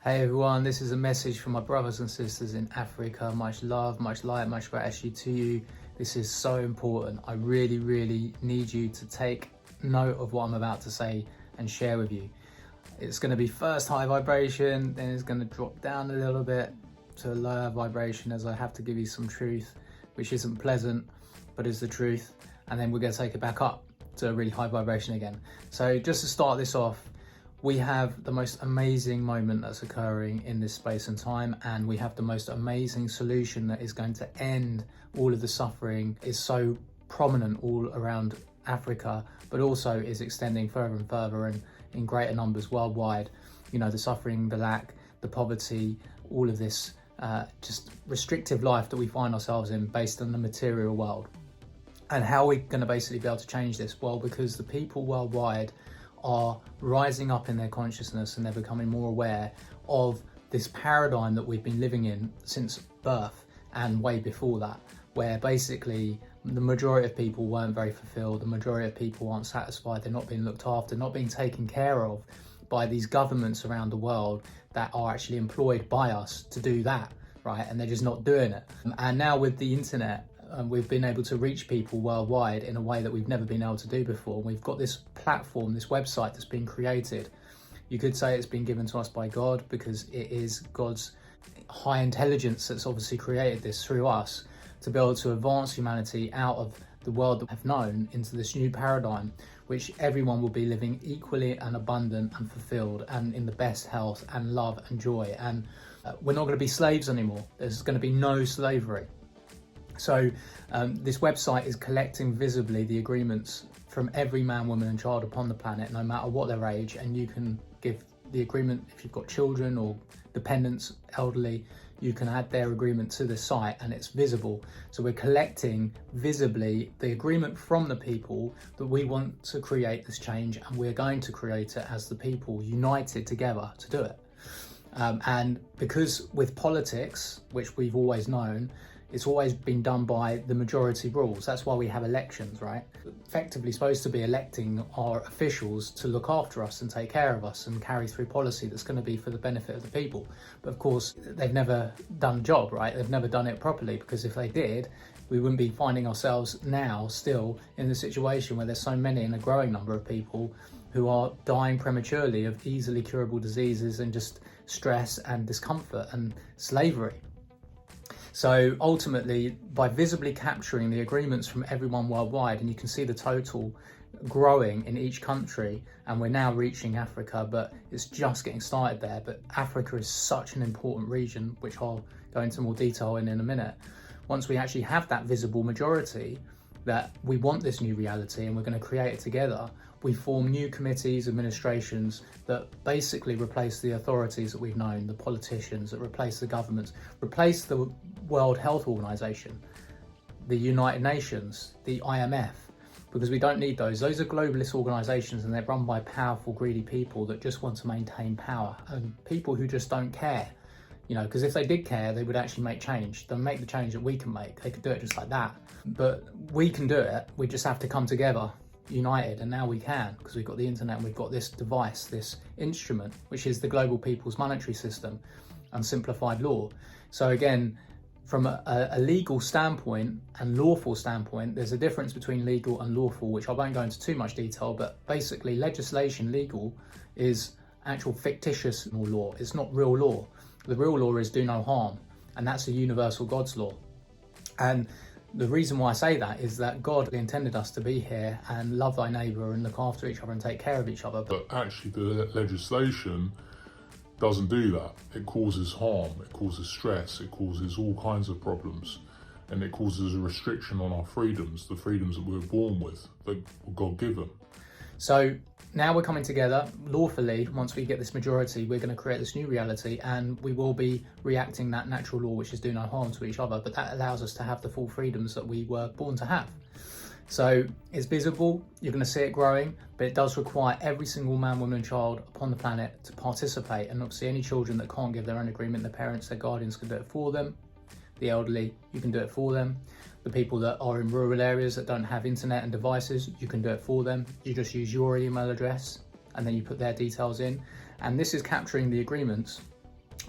Hey everyone, this is a message from my brothers and sisters in Africa. Much love, much light, much gratitude to you. This is so important. I really need you to take note of what I'm about to say and share with you. It's going to be first high vibration, then it's going to drop down a little bit to a lower vibration as I have to give you some truth, which isn't pleasant, but is the truth. And then we're going to take it back up to a really high vibration again. So just to start this off, we have the most amazing moment that's occurring in this space and time, and we have the most amazing solution that is going to end all of the suffering. Is so prominent all around Africa, but also is extending further and further and in greater numbers worldwide. You know, the suffering, the lack, the poverty, all of this just restrictive life that we find ourselves in based on the material world. And how are we going to basically be able to change this? Well, because the people worldwide are rising up in their consciousness and they're becoming more aware of this paradigm that we've been living in since birth and way before that, where basically the majority of people weren't very fulfilled, the majority of people aren't satisfied, they're not being looked after, not being taken care of by these governments around the world that are actually employed by us to do that, right? And they're just not doing it. And now with the internet, we've been able to reach people worldwide in a way that we've never been able to do before. We've got this platform, this website that's been created. You could say it's been given to us by God, because it is God's high intelligence that's obviously created this through us to be able to advance humanity out of the world that we have known into this new paradigm, which everyone will be living equally and abundant and fulfilled and in the best health and love and joy. And we're not going to be slaves anymore. There's going to be no slavery. So this website is collecting visibly the agreements from every man, woman and child upon the planet, no matter what their age, and you can give the agreement if you've got children or dependents, elderly, you can add their agreement to the site and it's visible. So we're collecting visibly the agreement from the people that we want to create this change, and we're going to create it as the people united together to do it. And because with politics, which we've always known, it's always been done by the majority rules. That's why we have elections, right? Effectively supposed to be electing our officials to look after us and take care of us and carry through policy that's going to be for the benefit of the people. But of course, they've never done the job, right? They've never done it properly, because if they did, we wouldn't be finding ourselves now still in the situation where there's so many and a growing number of people who are dying prematurely of easily curable diseases and just stress and discomfort and slavery. So ultimately, by visibly capturing the agreements from everyone worldwide, and you can see the total growing in each country, and we're now reaching Africa, but it's just getting started there. But Africa is such an important region, which I'll go into more detail in a minute. Once we actually have that visible majority that we want this new reality and we're going to create it together, we form new committees, administrations that basically replace the authorities that we've known, the politicians, that replace the governments, replace the World Health Organization, the United Nations, the IMF, because we don't need those. Those are globalist organizations, and they're run by powerful, greedy people that just want to maintain power, and people who just don't care. You know, because if they did care, they would actually make change. They'll make the change that we can make. They could do it just like that. But we can do it. We just have to come together, united, and now we can, because we've got the internet and we've got this device, this instrument, which is the global people's monetary system and simplified law. So again, from a legal standpoint and lawful standpoint, there's a difference between legal and lawful, which I won't go into too much detail, but basically legislation, legal, is actual fictitious law. It's not real law. The real law is do no harm, and that's a universal God's law. And the reason why I say that is that God intended us to be here and love thy neighbour and look after each other and take care of each other. But actually the legislation doesn't do that. It causes harm, it causes stress, it causes all kinds of problems, and it causes a restriction on our freedoms, the freedoms that we were born with, that God given. So now we're coming together lawfully. Once we get this majority, we're going to create this new reality, and we will be reacting that natural law, which is do no harm to each other. But that allows us to have the full freedoms that we were born to have. So it's visible, you're going to see it growing, but it does require every single man, woman and child upon the planet to participate. And obviously any children that can't give their own agreement, their parents, their guardians can do it for them. The elderly, you can do it for them. The people that are in rural areas that don't have internet and devices, you can do it for them. You just use your email address and then you put their details in. And this is capturing the agreements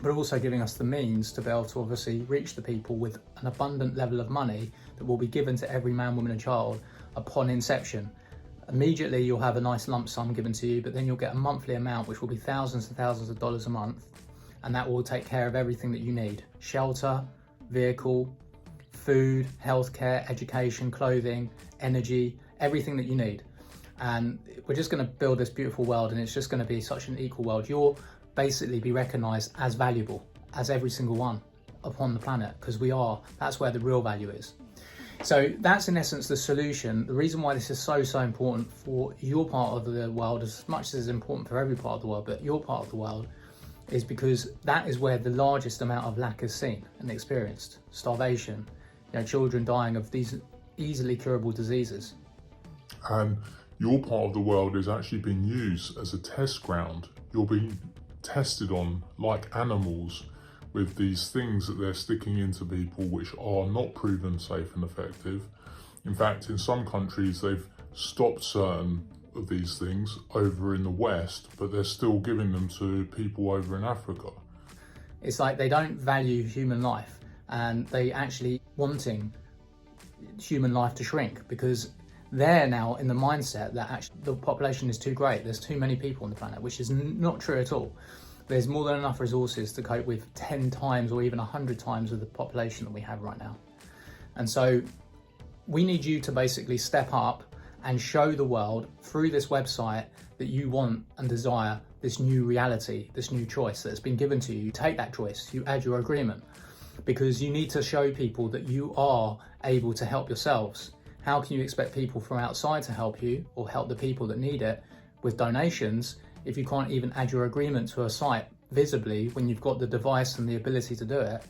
but also giving us the means to be able to obviously reach the people with an abundant level of money that will be given to every man, woman and child upon inception. Immediately you'll have a nice lump sum given to you, but then you'll get a monthly amount which will be thousands and thousands of dollars a month, and that will take care of everything that you need: shelter, vehicle, food, healthcare, education, clothing, energy, everything that you need. And we're just going to build this beautiful world, and it's just going to be such an equal world. You'll basically be recognized as valuable as every single one upon the planet, because we are. That's where the real value is. So that's in essence the solution. The reason why this is so important for your part of the world, as much as it's important for every part of the world, but your part of the world, is because that is where the largest amount of lack is seen and experienced. Starvation, children dying of these easily curable diseases. And your part of the world is actually being used as a test ground. You're being tested on like animals with these things that they're sticking into people which are not proven safe and effective. In fact, in some countries, they've stopped certain of these things over in the West, but they're still giving them to people over in Africa. It's like they don't value human life, and they actually wanting human life to shrink, because they're now in the mindset that actually the population is too great. There's too many people on the planet, which is not true at all. There's more than enough resources to cope with 10 times or even 100 times of the population that we have right now. And so we need you to basically step up and show the world through this website that you want and desire this new reality, this new choice that's been given to you. You take that choice, you add your agreement, because you need to show people that you are able to help yourselves. How can you expect people from outside to help you or help the people that need it with donations if you can't even add your agreement to a site visibly when you've got the device and the ability to do it,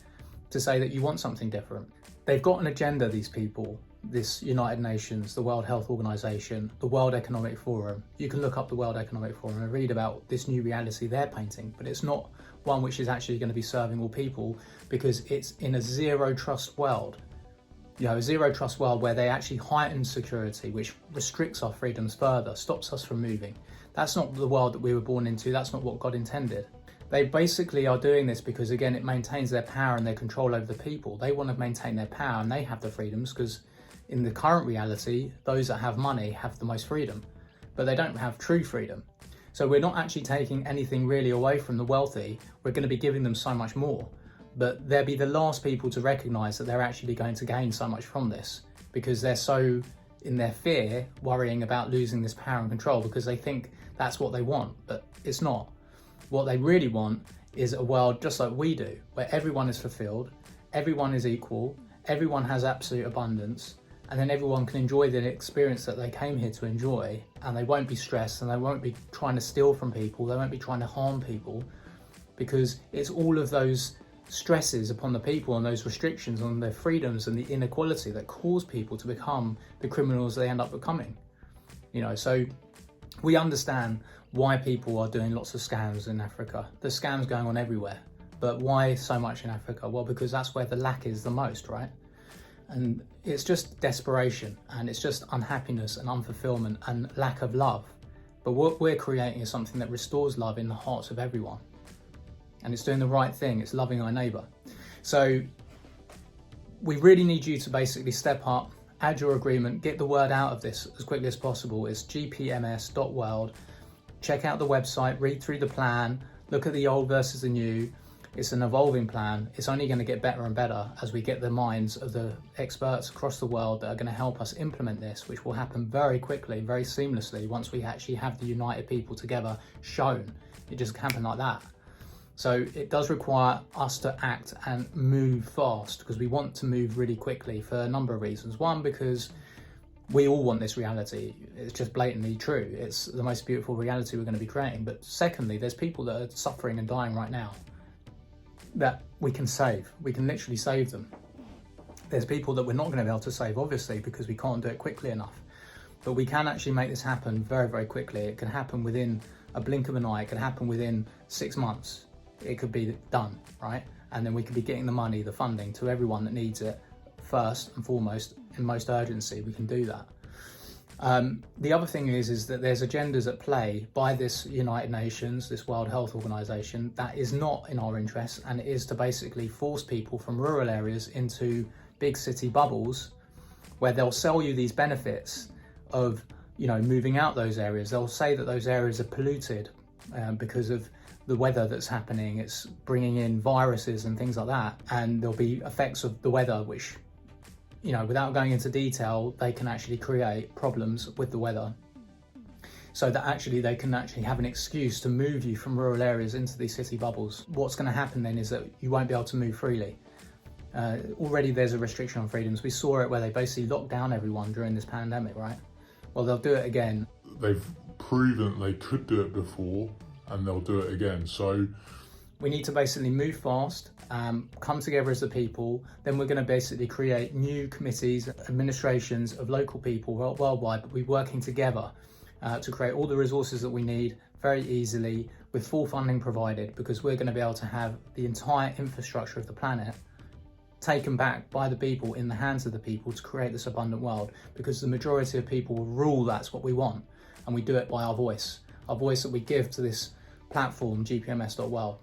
to say that you want something different? They've got an agenda, these people, this United Nations, the World Health Organization, the World Economic Forum. You can look up the World Economic Forum and read about this new reality they're painting, but it's not one which is actually going to be serving all people, because it's in a zero trust world. A zero trust world where they actually heighten security, which restricts our freedoms further, stops us from moving. That's not the world that we were born into. That's not what God intended. They basically are doing this because, again, it maintains their power and their control over the people. They want to maintain their power and they have the freedoms, because in the current reality, those that have money have the most freedom, but they don't have true freedom. So we're not actually taking anything really away from the wealthy. We're going to be giving them so much more. But they'll be the last people to recognise that they're actually going to gain so much from this, because they're so in their fear, worrying about losing this power and control, because they think that's what they want, but it's not. What they really want is a world just like we do, where everyone is fulfilled, everyone is equal, everyone has absolute abundance, and then everyone can enjoy the experience that they came here to enjoy, and they won't be stressed, and they won't be trying to steal from people, they won't be trying to harm people, because it's all of those stresses upon the people and those restrictions on their freedoms and the inequality that cause people to become the criminals they end up becoming. So we understand why people are doing lots of scams in Africa. There's scams going on everywhere, but why so much in Africa? Well, because that's where the lack is the most, right? And it's just desperation, and it's just unhappiness and unfulfillment and lack of love. But what we're creating is something that restores love in the hearts of everyone. And it's doing the right thing, it's loving our neighbour. So we really need you to basically step up, add your agreement, get the word out of this as quickly as possible. It's gpms.world. Check out the website, read through the plan, look at the old versus the new. It's an evolving plan. It's only going to get better and better as we get the minds of the experts across the world that are going to help us implement this, which will happen very quickly, very seamlessly, once we actually have the united people together shown. It just happened like that. So it does require us to act and move fast, because we want to move really quickly for a number of reasons. One, because we all want this reality. It's just blatantly true. It's the most beautiful reality we're going to be creating. But secondly, there's people that are suffering and dying right now that we can save. We can literally save them. There's people that we're not going to be able to save, obviously, because we can't do it quickly enough. But we can actually make this happen very, very quickly. It can happen within a blink of an eye. It can happen within 6 months. It could be done, right? And then we could be getting the money, the funding to everyone that needs it first and foremost, in most urgency. We can do that. The other thing is that there's agendas at play by this United Nations, this World Health Organization, that is not in our interests, and it is to basically force people from rural areas into big city bubbles where they'll sell you these benefits of, moving out those areas. They'll say that those areas are polluted because of the weather that's happening. It's bringing in viruses and things like that, and there'll be effects of the weather which, without going into detail, they can actually create problems with the weather, so that actually they can actually have an excuse to move you from rural areas into these city bubbles. What's going to happen then is that you won't be able to move freely. Already there's a restriction on freedoms. We saw it where they basically locked down everyone during this pandemic, right? Well, they'll do it again. They've proven they could do it before, and they'll do it again. So we need to basically move fast, come together as a people. Then we're going to basically create new committees, administrations of local people worldwide, but we're working together to create all the resources that we need very easily with full funding provided, because we're going to be able to have the entire infrastructure of the planet taken back by the people, in the hands of the people, to create this abundant world, because the majority of people will rule. That's what we want, and we do it by our voice that we give to this platform, GPMS.world.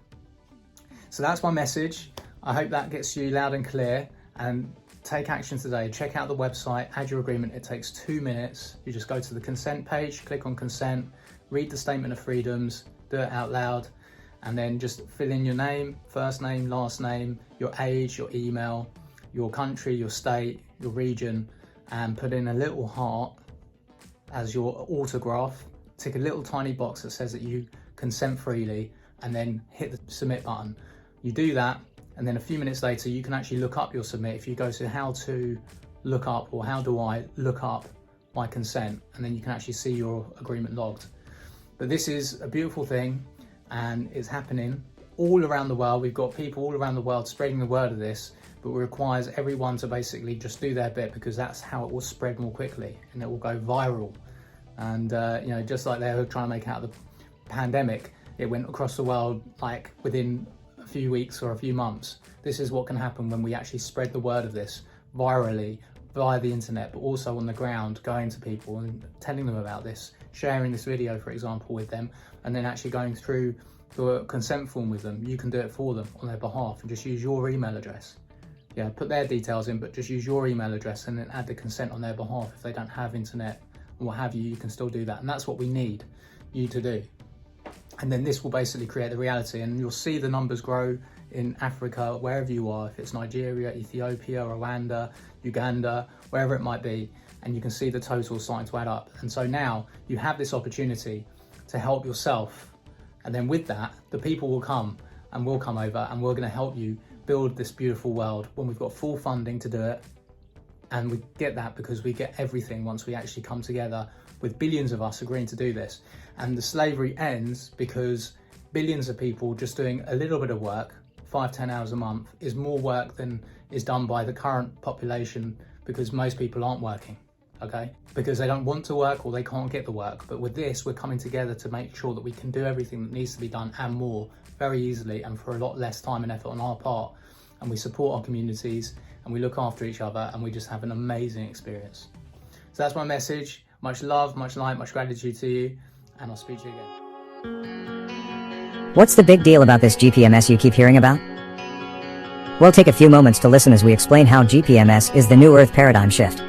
So that's my message. I hope that gets you loud and clear, and take action today. Check out the website, add your agreement. It takes 2 minutes. You just go to the consent page, click on consent, read the statement of freedoms, do it out loud, and then just fill in your name, first name, last name, your age, your email, your country, your state, your region, and put in a little heart as your autograph. Tick a little tiny box that says that you consent freely, and then hit the submit button. You do that, and then a few minutes later you can actually look up your submit. If you go to how to look up, or how do I look up my consent, and then you can actually see your agreement logged. But this is a beautiful thing, and it's happening all around the world. We've got people all around the world spreading the word of this, but it requires everyone to basically just do their bit, because that's how it will spread more quickly, and it will go viral. And just like they were trying to make out the pandemic, it went across the world like within a few weeks or a few months. This is what can happen when we actually spread the word of this virally via the internet, but also on the ground, going to people and telling them about this, sharing this video, for example, with them, and then actually going through the consent form with them. You can do it for them on their behalf, and just use your email address. Yeah, put their details in, but just use your email address, and then add the consent on their behalf. If they don't have internet or what have you, you can still do that. And that's what we need you to do. And then this will basically create the reality, and you'll see the numbers grow in Africa, wherever you are, if it's Nigeria, Ethiopia, Rwanda, Uganda, wherever it might be, and you can see the total starting to add up. And so now you have this opportunity to help yourself, and then with that, the people will come, and we'll come over, and we're going to help you build this beautiful world when we've got full funding to do it. And we get that because we get everything once we actually come together, with billions of us agreeing to do this. And the slavery ends because billions of people just doing a little bit of work, 5-10 hours a month, is more work than is done by the current population, because most people aren't working, okay? Because they don't want to work, or they can't get the work. But with this, we're coming together to make sure that we can do everything that needs to be done and more very easily, and for a lot less time and effort on our part. And we support our communities, and we look after each other, and we just have an amazing experience. So that's my message. Much love, much light, much gratitude to you, and I'll speak to you again. What's the big deal about this GPMS you keep hearing about? We'll take a few moments to listen as we explain how GPMS is the new Earth paradigm shift.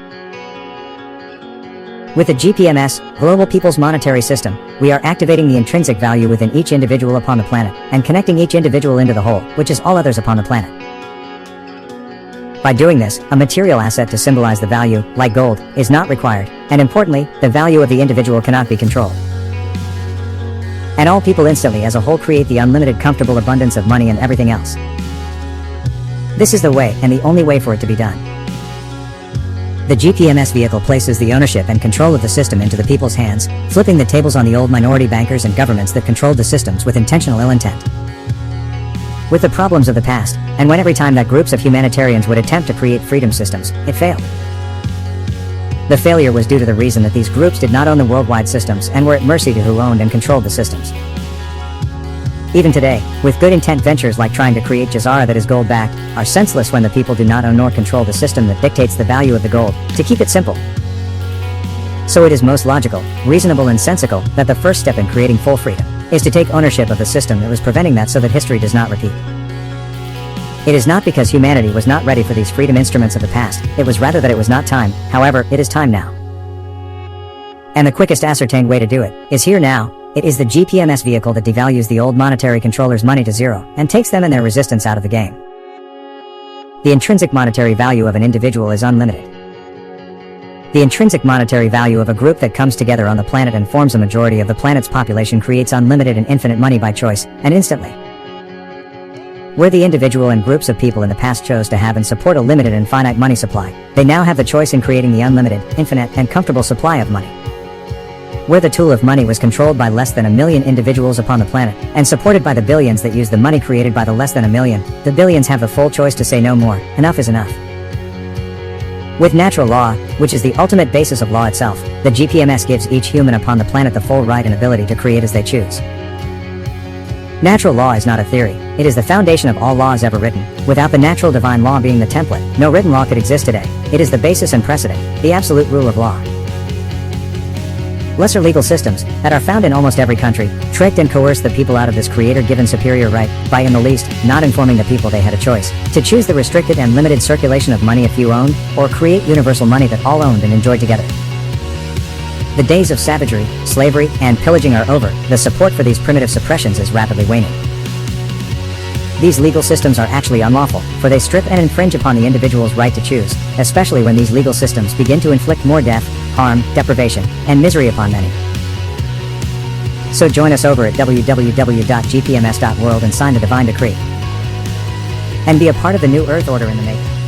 With the GPMS, Global People's Monetary System, we are activating the intrinsic value within each individual upon the planet, and connecting each individual into the whole, which is all others upon the planet. By doing this, a material asset to symbolize the value, like gold, is not required, and importantly, the value of the individual cannot be controlled. And all people instantly as a whole create the unlimited comfortable abundance of money and everything else. This is the way, and the only way for it to be done. The GPMS vehicle places the ownership and control of the system into the people's hands, flipping the tables on the old minority bankers and governments that controlled the systems with intentional ill intent. With the problems of the past, and when every time that groups of humanitarians would attempt to create freedom systems, it failed. The failure was due to the reason that these groups did not own the worldwide systems and were at mercy to who owned and controlled the systems. Even today, with good intent ventures like trying to create Jazara that is gold-backed, are senseless when the people do not own nor control the system that dictates the value of the gold. To keep it simple, So it is most logical, reasonable and sensical that the first step in creating full freedom is to take ownership of the system that was preventing that so that history does not repeat. It is not because humanity was not ready for these freedom instruments of the past, it was rather that it was not time. However, it is time now. And the quickest ascertained way to do it is here now. It is the GPMS vehicle that devalues the old monetary controllers' money to zero and takes them and their resistance out of the game. The intrinsic monetary value of an individual is unlimited. The intrinsic monetary value of a group that comes together on the planet and forms a majority of the planet's population creates unlimited and infinite money by choice, and instantly. Where the individual and groups of people in the past chose to have and support a limited and finite money supply, they now have the choice in creating the unlimited, infinite, and comfortable supply of money. Where the tool of money was controlled by less than 1 million individuals upon the planet, and supported by the billions that use the money created by the less than 1 million, the billions have the full choice to say no more, enough is enough. With natural law, which is the ultimate basis of law itself, the GPMS gives each human upon the planet the full right and ability to create as they choose. Natural law is not a theory, it is the foundation of all laws ever written. Without the natural divine law being the template, no written law could exist today. It is the basis and precedent, the absolute rule of law. Lesser legal systems, that are found in almost every country, tricked and coerced the people out of this creator-given superior right, by in the least, not informing the people they had a choice, to choose the restricted and limited circulation of money a few owned, or create universal money that all owned and enjoyed together. The days of savagery, slavery, and pillaging are over. The support for these primitive suppressions is rapidly waning. These legal systems are actually unlawful, for they strip and infringe upon the individual's right to choose, especially when these legal systems begin to inflict more death, harm, deprivation, and misery upon many. So join us over at www.gpms.world and sign the divine decree. And be a part of the new Earth Order in the making.